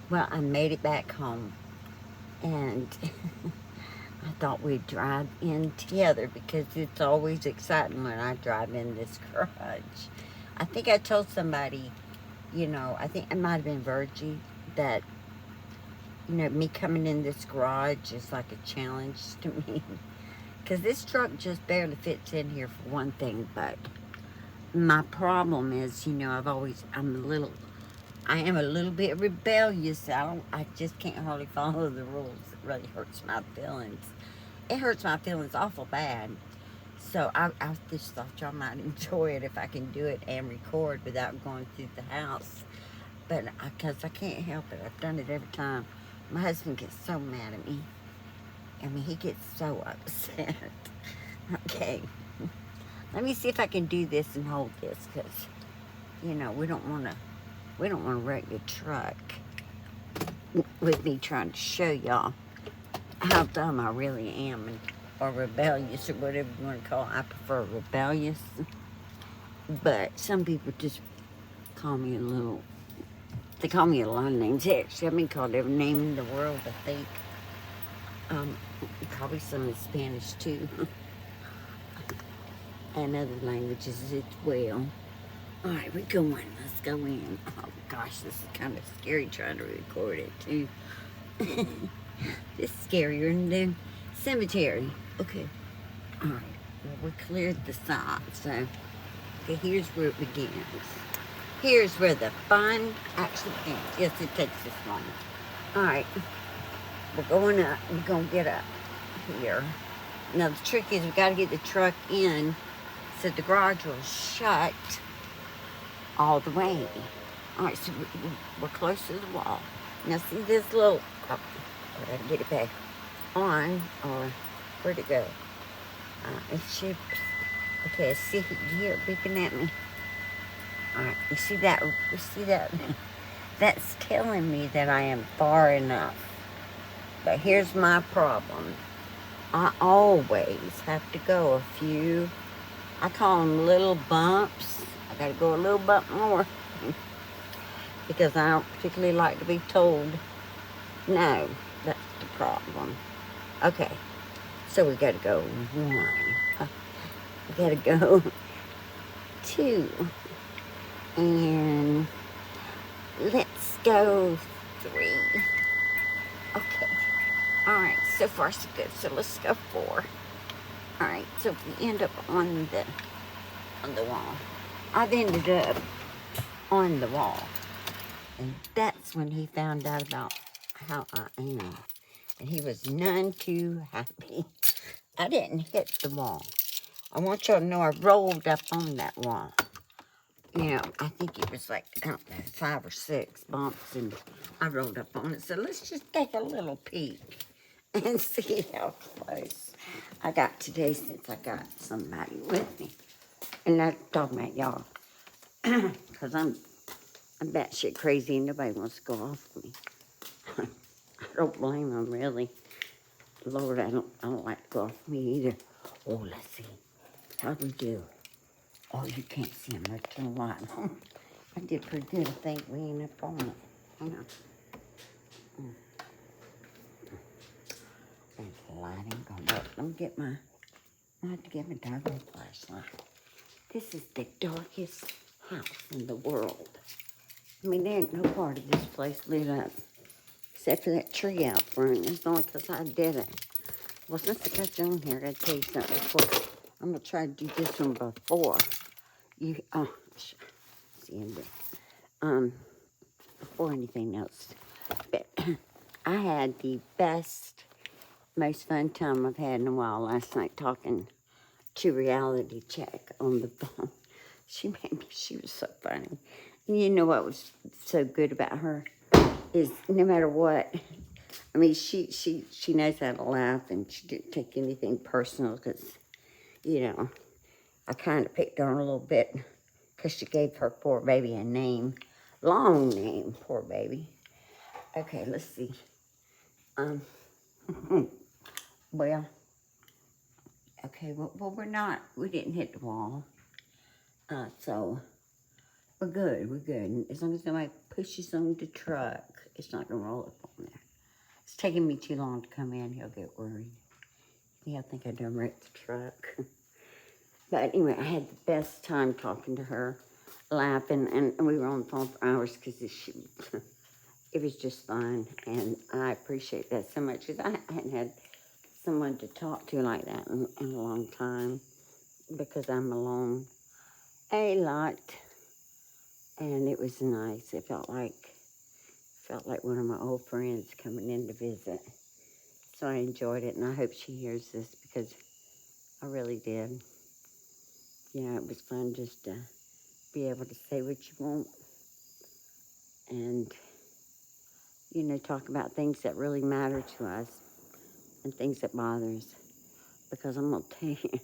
Well, I made it back home, and I thought we'd drive in together because it's always exciting when I drive in this garage. I think I told somebody, I think it might have been Virgie, that, me coming in this garage is like a challenge to me. Because this truck just barely fits in here for one thing, but my problem is, I am a little bit rebellious. I just can't hardly follow the rules. It really hurts my feelings. It hurts my feelings awful bad. So I just thought y'all might enjoy it if I can do it and record without going through the house. But because I can't help it, I've done it every time. My husband gets so mad at me. I mean, he gets so upset. Okay, let me see if I can do this and hold this, because we don't want to wreck the truck with me trying to show y'all how dumb I really am, or rebellious, or whatever you want to call it. I prefer rebellious, but some people just call me a little. They call me a lot of names. Actually, I've been called every name in the world, I think. Um, Probably some in Spanish too, and other languages as well. All right, we're going. Let's go in. Oh gosh, this is kind of scary trying to record it too. It's scarier than the cemetery. Okay. All right. Well, we cleared the side, so okay. Here's where it begins. Here's where the fun actually begins. Yes, it takes this long. All right. We're going up. We're gonna get up here. Now the trick is we got to get the truck in so the garage will shut all the way. All right, so we're close to the wall. Now see this little, I gotta get it back on, or where'd it go? It should, okay, see, you hear it beeping at me? All right, you see that, That's telling me that I am far enough. But here's my problem. I always have to go a few, I call them little bumps. I gotta go a little bump more because I don't particularly like to be told no. That's the problem. Okay, so we gotta go one. We gotta go two. And let's go three. Okay. Alright, so far so good. So let's go four. Alright, so we end up on the wall. I've ended up on the wall. And that's when he found out about how I am. And he was none too happy. I didn't hit the wall. I want y'all to know I rolled up on that wall. I think it was like, I don't know, 5 or 6 bumps, and I rolled up on it. So let's just take a little peek and see how close I got today, since I got somebody with me. And I'm talking about y'all, because I'm batshit crazy and nobody wants to go off me. I don't blame them, really. Lord, I don't like to go off me either. Oh, let's see. How'd we do? Oh, you can't see them. They're too light. I did pretty good. I think we ain't up on it. Hang on. And the lighting gonna work. I have to get my doggone flashlight. This is the darkest house in the world. I mean, there ain't no part of this place lit up except for that tree out front. It's only because I did it. Well, since I got you on here, I gotta tell you something before. I'm gonna try to do this one before you. See, before anything else. But I had the best, most fun time I've had in a while last night talking to Reality Check on the phone. She was so funny. And you know what was so good about her is no matter what, I mean, she knows how to laugh, and she didn't take anything personal because, I kind of picked on her a little bit because she gave her poor baby a name. Long name, poor baby. Okay, let's see. Um, well, okay, well, we didn't hit the wall. So We're good, we're good. As long as nobody pushes on the truck, it's not gonna roll up on there. It's taking me too long to come in, he'll get worried. Yeah, I think I done wrecked the truck. But anyway, I had the best time talking to her, laughing, and we were on the phone for hours because it was just fun. And I appreciate that so much because I hadn't had someone to talk to like that in a long time because I'm alone a lot. And it was nice. It felt like one of my old friends coming in to visit. So I enjoyed it, and I hope she hears this because I really did. Yeah, it was fun just to be able to say what you want and, talk about things that really matter to us and things that bother us. Because I'm going to tell you,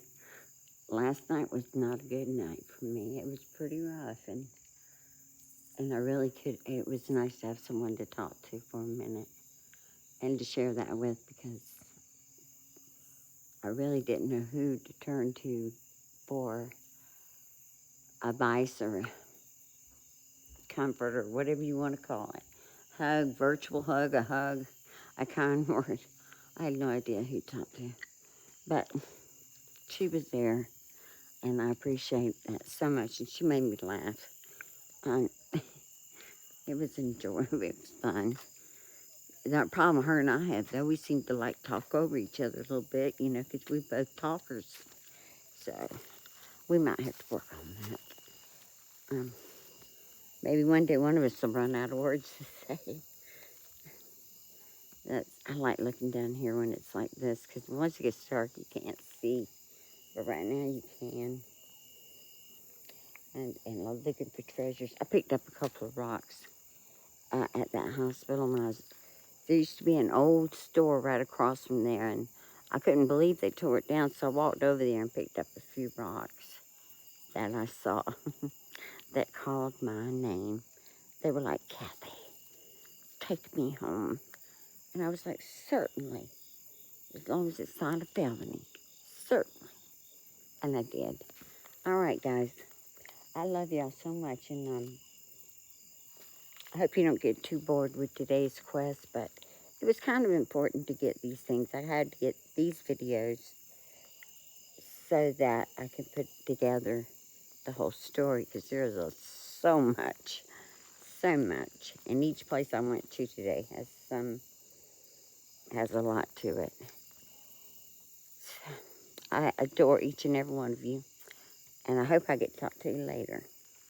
last night was not a good night for me. It was pretty rough, and I really it was nice to have someone to talk to for a minute and to share that with because I really didn't know who to turn to for advice or comfort or whatever you want to call it. Hug, virtual hug, a hug, a kind word. I had no idea who to talk to. But she was there, and I appreciate that so much. And she made me laugh. And it was enjoyable. It was fun. The problem her and I have, though, we seem to like talk over each other a little bit, because we both talkers. So we might have to work on that. Maybe one day one of us will run out of words to say. I like looking down here when it's like this, because once it gets dark, you can't see. But right now you can. And I love looking for treasures. I picked up a couple of rocks at that hospital when there used to be an old store right across from there, and I couldn't believe they tore it down, so I walked over there and picked up a few rocks that I saw that called my name. They were like, Kathy, take me home. And I was like, certainly, as long as it's not a felony, certainly. And I did. All right, guys, I love y'all so much, and I hope you don't get too bored with today's quest, but it was kind of important to get these things. I had to get these videos so that I could put together the whole story, because there's so much. And each place I went to today has a lot to it. I adore each and every one of you, and I hope I get to talk to you later.